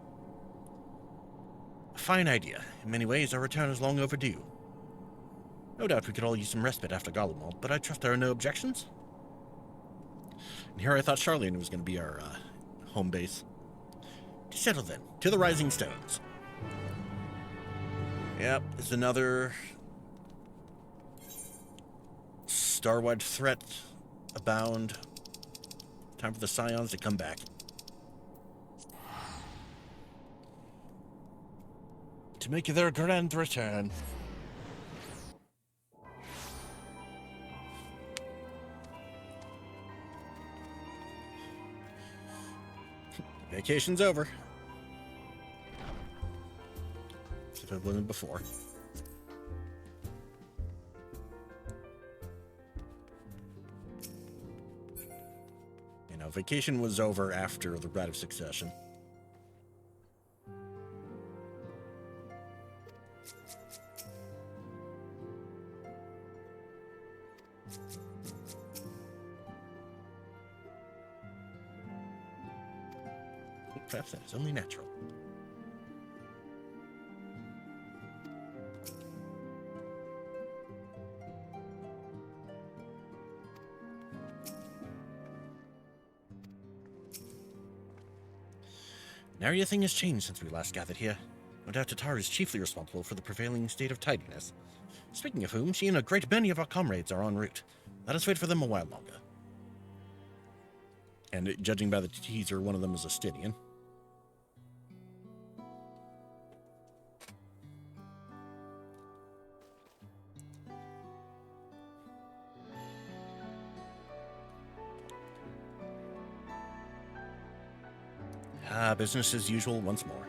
A fine idea. In many ways, our return is long overdue. No doubt we could all use some respite after Garlemald, but I trust there are no objections? And here I thought Charlene was going to be our home base. To settle then, to the Rising Stones. Yep, it's another star-wide threat abound. Time for the Scions to come back. To make their grand return. Vacation's over. If it wasn't before. You know, vacation was over after the Rite of Succession. Perhaps that is only natural. Nary a thing has changed since we last gathered here. No doubt Tatar is chiefly responsible for the prevailing state of tidiness. Speaking of whom, she and a great many of our comrades are en route. Let us wait for them a while longer. And judging by the teaser, one of them is a Stydian. Business as usual once more.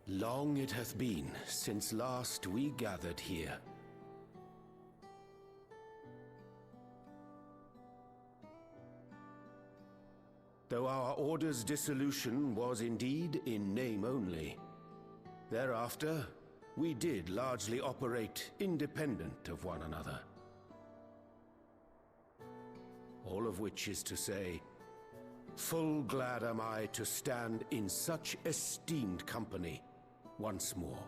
Long it hath been since last we gathered here. Though our order's dissolution was indeed in name only, thereafter we did largely operate independent of one another. All of which is to say, full glad am I to stand in such esteemed company once more.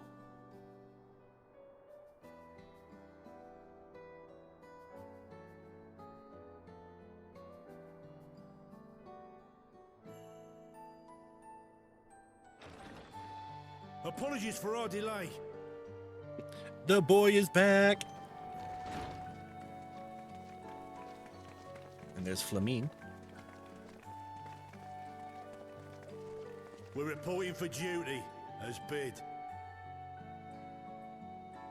Apologies for our delay. The boy is back! And there's Flamine. We're reporting for duty, as bid.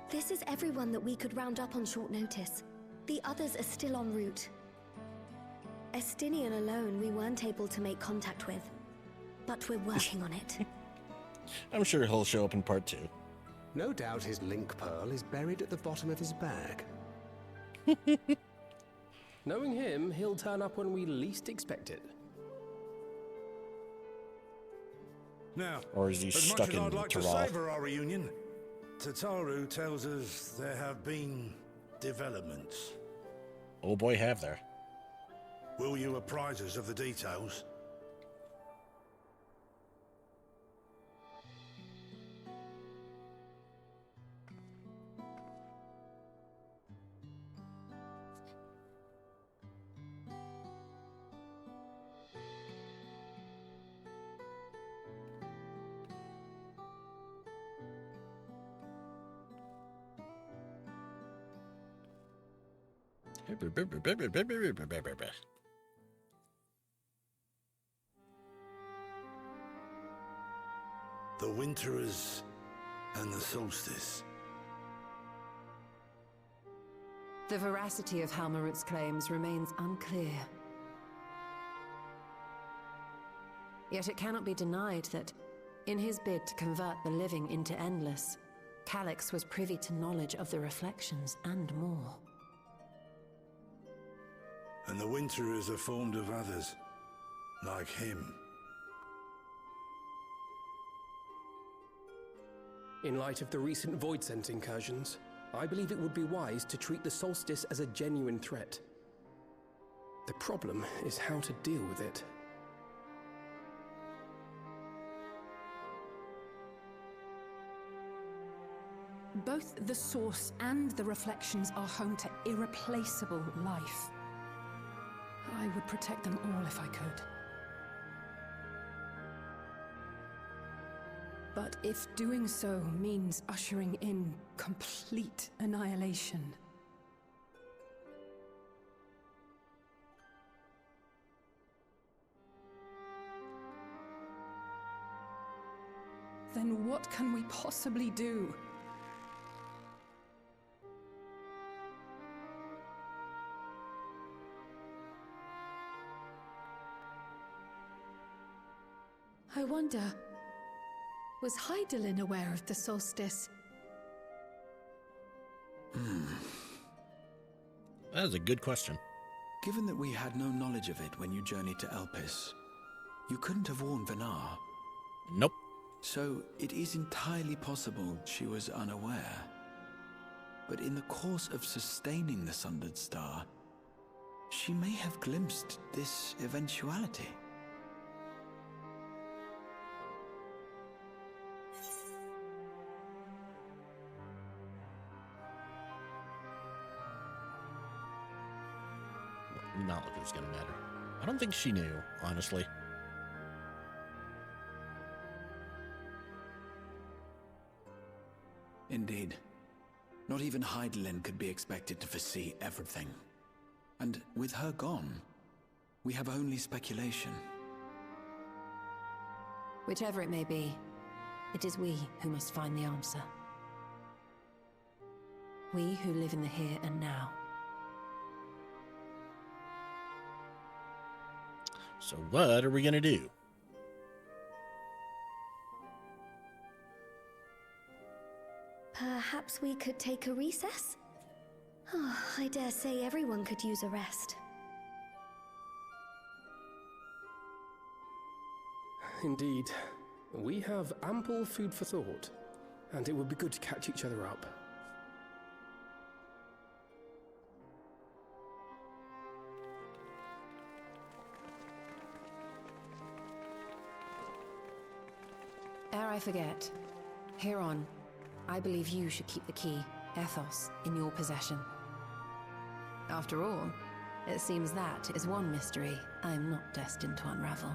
This is everyone that we could round up on short notice. The others are still en route. Estinian alone we weren't able to make contact with, but we're working on it. I'm sure he'll show up in part 2. No doubt his link pearl is buried at the bottom of his bag. Knowing him, he'll turn up when we least expect it. Now, or is he as stuck much as in I'd like to Taral? savour our reunion, Tataru tells us there have been developments. Oh boy, have there. Will you apprise us of the details? The Winterers and the Solstice. The veracity of Halmarut's claims remains unclear. Yet it cannot be denied that, in his bid to convert the living into endless, Calyx was privy to knowledge of the reflections and more. And the Winterers are formed of others, like him. In light of the recent Void Scent incursions, I believe it would be wise to treat the Solstice as a genuine threat. The problem is how to deal with it. Both the source and the reflections are home to irreplaceable life. I would protect them all if I could. But if doing so means ushering in complete annihilation, then what can we possibly do? I wonder, was Hydaelyn aware of the solstice? That is a good question. Given that we had no knowledge of it when you journeyed to Elpis, you couldn't have warned Venar. Nope. So it is entirely possible she was unaware. But in the course of sustaining the Sundered Star, she may have glimpsed this eventuality. Not like it was gonna matter. I don't think she knew, honestly. Indeed. Not even Heidelin could be expected to foresee everything. And with her gone, we have only speculation. Whichever it may be, it is we who must find the answer. We who live in the here and now. So what are we gonna do? Perhaps we could take a recess? Oh, I dare say everyone could use a rest. Indeed. We have ample food for thought, and it would be good to catch each other up. Ere I forget, hereon, I believe you should keep the key, Ethos, in your possession. After all, it seems that is one mystery I am not destined to unravel.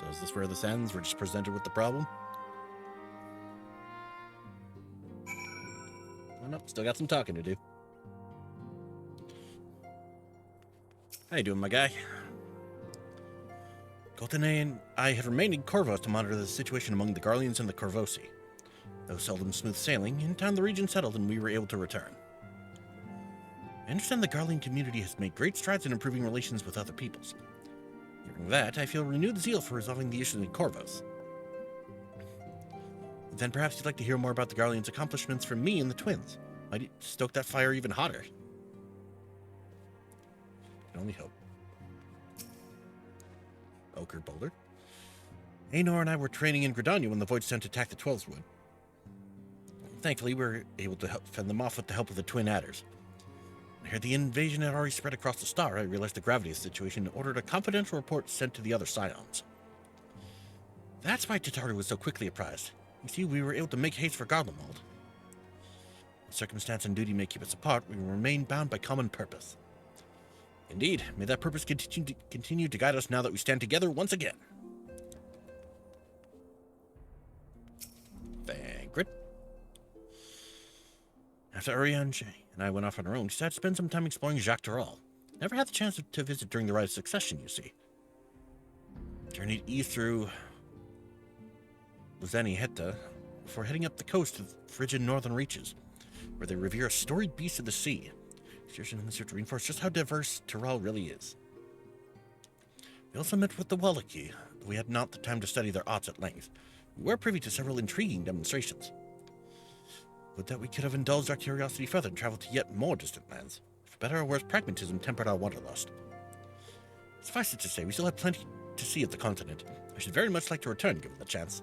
So is this where this ends? We're just presented with the problem? Oh, no, still got some talking to do. How you doing, my guy? Goldeneye and I had remained in Corvos to monitor the situation among the Garleans and the Corvosi. Though seldom smooth sailing, in time the region settled and we were able to return. I understand the Garlean community has made great strides in improving relations with other peoples. Hearing that, I feel renewed zeal for resolving the issues in Corvos. Then perhaps you'd like to hear more about the Garleans' accomplishments from me and the twins. Might stoke that fire even hotter. Can only hope. Ochre Boulder. Aenor and I were training in Gridania when the Void sent to attack the Twelveswood. Thankfully, we were able to fend them off with the help of the Twin Adders. When I heard the invasion had already spread across the star, I realized the gravity of the situation and ordered a confidential report sent to the other Scions. That's why Tataru was so quickly apprised. You see, we were able to make haste for Garlemald. Circumstance and duty may keep us apart, we will remain bound by common purpose. Indeed, may that purpose continue to guide us now that we stand together once again. Vangrid. After Ariane and I went off on our own, we decided to spend some time exploring Jacques Dural. Never had the chance to visit during the Rite of Succession, you see. Journeyed east through Luzani Hetta before heading up the coast to the frigid northern reaches, where they revere a storied beast of the sea. Excursion in the search to reinforce just how diverse Dural really is. We also met with the Wallachie, though we had not the time to study their arts at length. We were privy to several intriguing demonstrations. Would that we could have indulged our curiosity further and traveled to yet more distant lands. For better or worse, pragmatism tempered our wanderlust. Suffice it to say, we still have plenty to see of the continent. I should very much like to return, given the chance.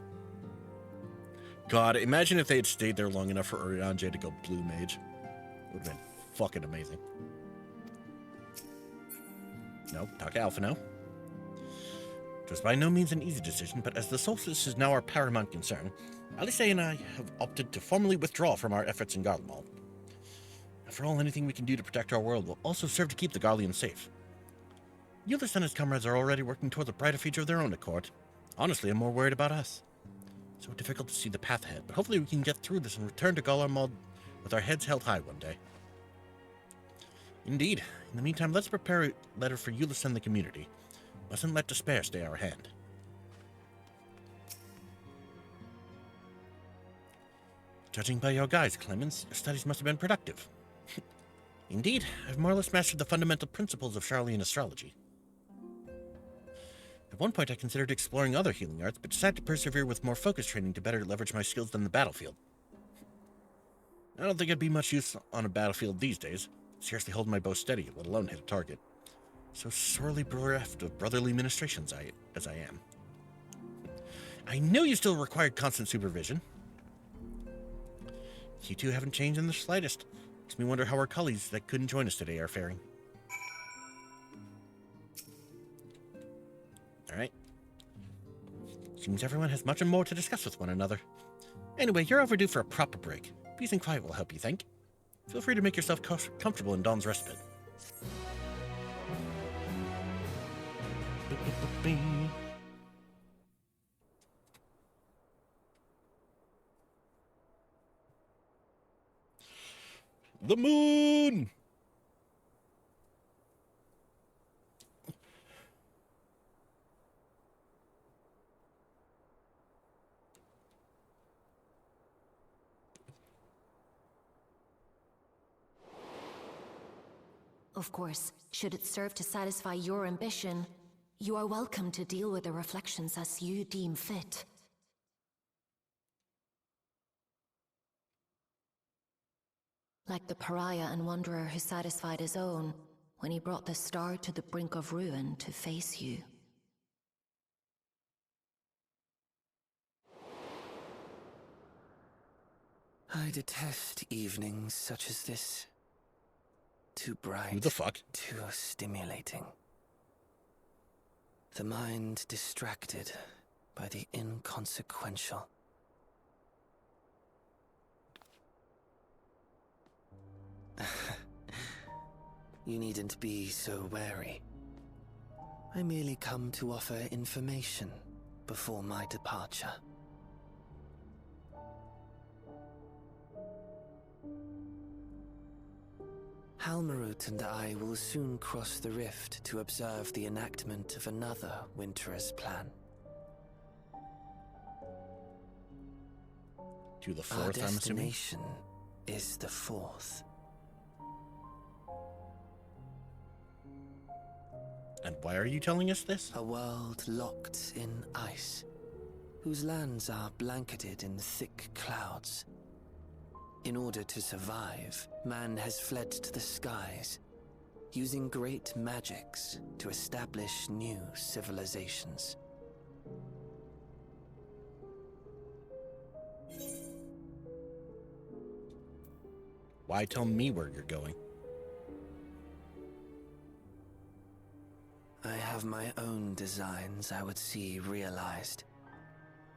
God, imagine if they had stayed there long enough for Urianger to go Blue Mage. It would have been fucking amazing. No, talk Alpha now. It was by no means an easy decision, but as the Solstice is now our paramount concern, Alice and I have opted to formally withdraw from our efforts in Garlemald. After all, anything we can do to protect our world will also serve to keep the Garleans safe. Ulysses and his comrades are already working towards a brighter future of their own accord. Honestly, I'm more worried about us. So difficult to see the path ahead, but hopefully we can get through this and return to Garlemald with our heads held high one day. Indeed. In the meantime, let's prepare a letter for Ulysses and the community. Mustn't let despair stay our hand. Judging by your guides, Clemens, your studies must have been productive. Indeed, I've more or less mastered the fundamental principles of Charlian astrology. At one point I considered exploring other healing arts, but decided to persevere with more focused training to better leverage my skills than the battlefield. I don't think I'd be much use on a battlefield these days. Scarcely hold my bow steady, let alone hit a target. So sorely bereft of brotherly ministrations as I am. I knew you still required constant supervision. You two haven't changed in the slightest. Makes me wonder how our colleagues that couldn't join us today are faring. Alright. Seems everyone has much and more to discuss with one another. Anyway, you're overdue for a proper break. Peace and quiet will help you think. Feel free to make yourself comfortable in Dawn's respite. The moon! Of course, should it serve to satisfy your ambition, you are welcome to deal with the reflections as you deem fit. Like the pariah and wanderer who satisfied his own when he brought the star to the brink of ruin to face you. I detest evenings such as this. Too bright. Who the fuck? Too stimulating. The mind distracted by the inconsequential. You needn't be so wary. I merely come to offer information before my departure. Halmarut and I will soon cross the rift to observe the enactment of another Winter's plan. To the 4th, Our I'm assuming? destination is the 4th. And why are you telling us this? A world locked in ice, whose lands are blanketed in thick clouds. In order to survive, man has fled to the skies, using great magics to establish new civilizations. Why tell me where you're going? I have my own designs I would see realized.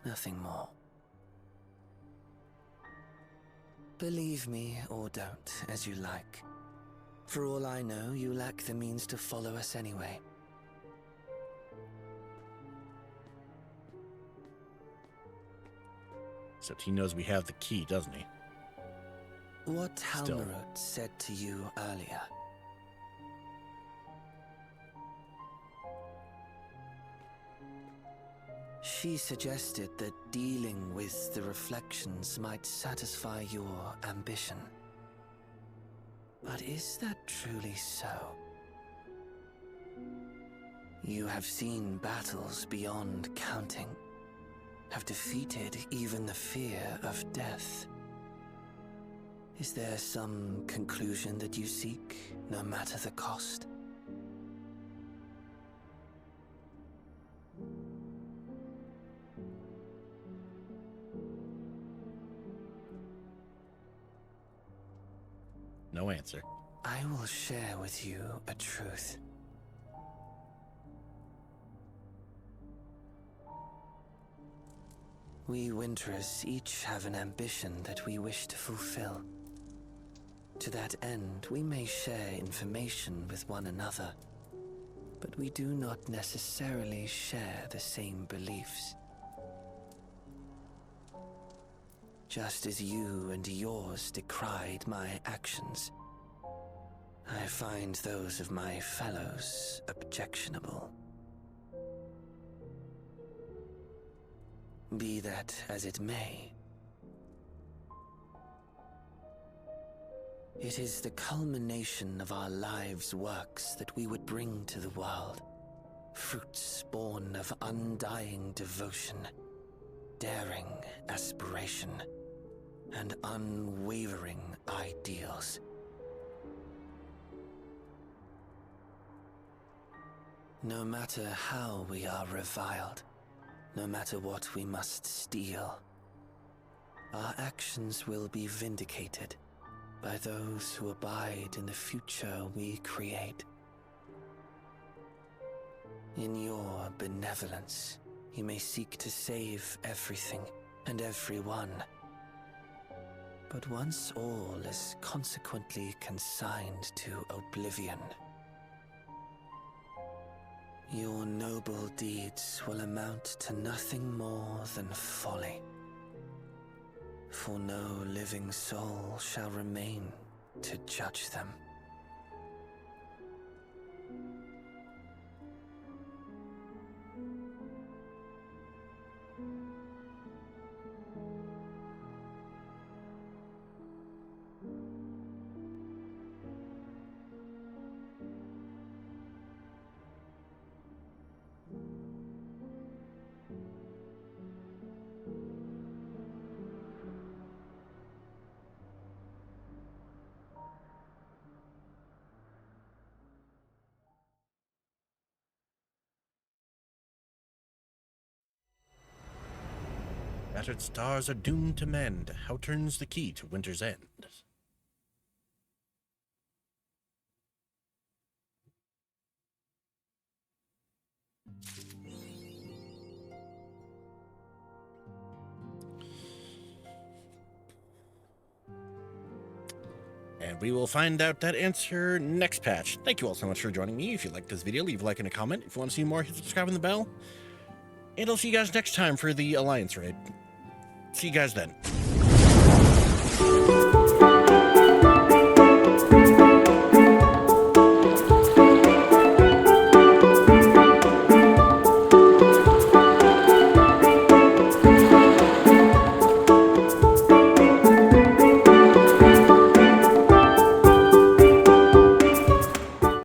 Nothing more. Believe me or don't, as you like. For all I know, you lack the means to follow us anyway. Except he knows we have the key, doesn't he? What Still. Halmarut said to you earlier. She suggested that dealing with the reflections might satisfy your ambition. But is that truly so? You have seen battles beyond counting, have defeated even the fear of death. Is there some conclusion that you seek, no matter the cost? No answer. I will share with you a truth. We Winterers each have an ambition that we wish to fulfill. To that end, we may share information with one another, but we do not necessarily share the same beliefs. Just as you and yours decried my actions, I find those of my fellows objectionable. Be that as it may, it is the culmination of our lives' works that we would bring to the world, fruits born of undying devotion, daring aspiration, and unwavering ideals. No matter how we are reviled, no matter what we must steal, our actions will be vindicated by those who abide in the future we create. In your benevolence, you may seek to save everything and everyone. But once all is consequently consigned to oblivion, your noble deeds will amount to nothing more than folly. For no living soul shall remain to judge them. Battered stars are doomed to mend. How turns the key to winter's end? And we will find out that answer next patch. Thank you all so much for joining me. If you liked this video, leave a like and a comment. If you want to see more, hit subscribe and the bell. And I'll see you guys next time for the Alliance raid. See you guys then.